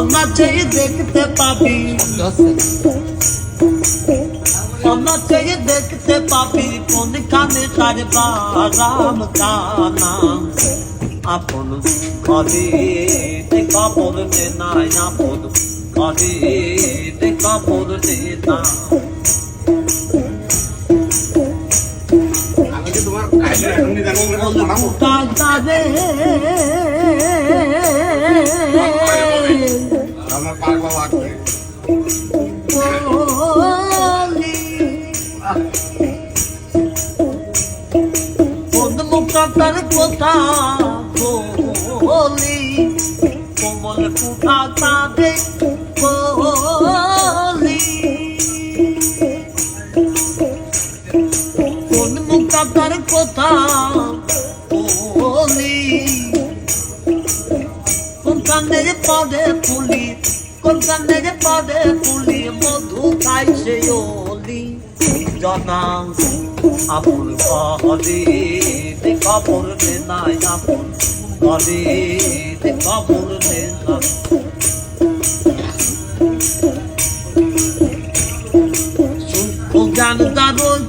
অনাচেই দেখতে পাবি, অনাচেই দেখতে পাবি কোনখানে সারবা রাম কানা। আপন ঘরে খবর নে নাই, আপন ঘরে খবর নে না। মুক্তার কথা বলি, কোমল কুঠা কাঁদে বলি, কোন মুক্তার কথা বলি, কোন কানের পদে ফুলি, কোন কানের পদে ফুলি, মধু খাইছে ওলি জনা। আপন ঘরে খবর নে নাই, আপন ঘরে খবর নে না। জ্ঞান দারুণ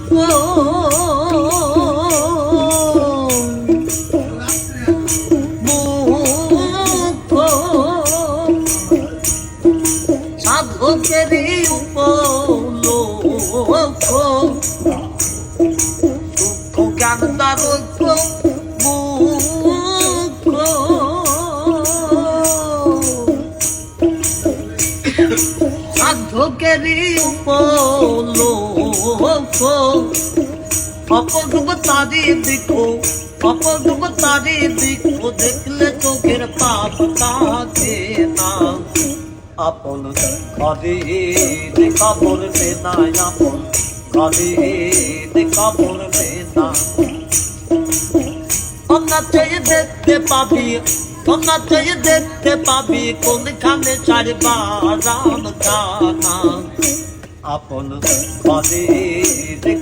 সাধকেরই উপলোক, জ্ঞান দারুণ সাধকেরই উপলোক। অপরূপ তারি দেখো, অপরূপ তারি দেখো, দেখলে চোখের পাপ কাঁদে না। আপন ঘরে খবর নে নাই, আপন ঘরে খবর নে না। অনাচেই দেখতে পাবি, অনাচেই দেখতে পাবি কোনখানে সারবা রাম কানা। আপন ঘরে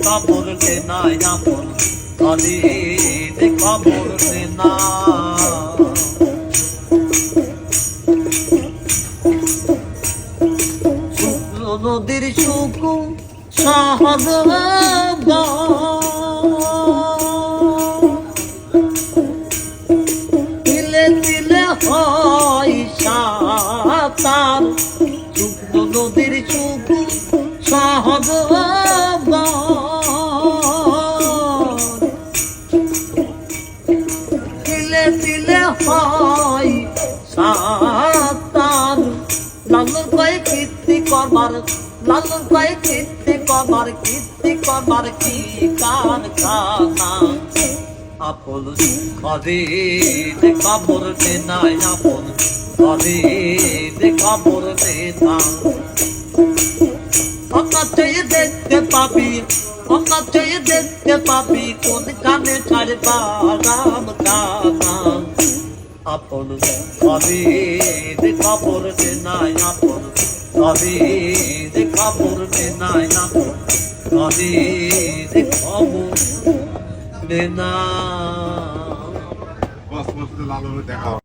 খবর নে নাই, আপন ঘরে খবর নে না। নদীর শুকু সহজ তিলে তিলে হয় সাঁতার, শুকনো নদীর শুকু সহজ তিলে তিলে হয় সাঁতার। লালন কয়ে কীর্তি করবার, লালন কয়ে কীর্তি করবার, কীর্তি করবার কি কারখানা। আপন ঘরে খবর নে নাই, আপন ঘরে খবর নে না। অনাচেই দেখতে পাবি, অনাচেই দেখতে পাবি কোনখানে সারবা রাম কানা। আপন ঘরে খবর নে নাই, আপন ঘরে খবর নে নাই, আপন ঘরে খবর নে না।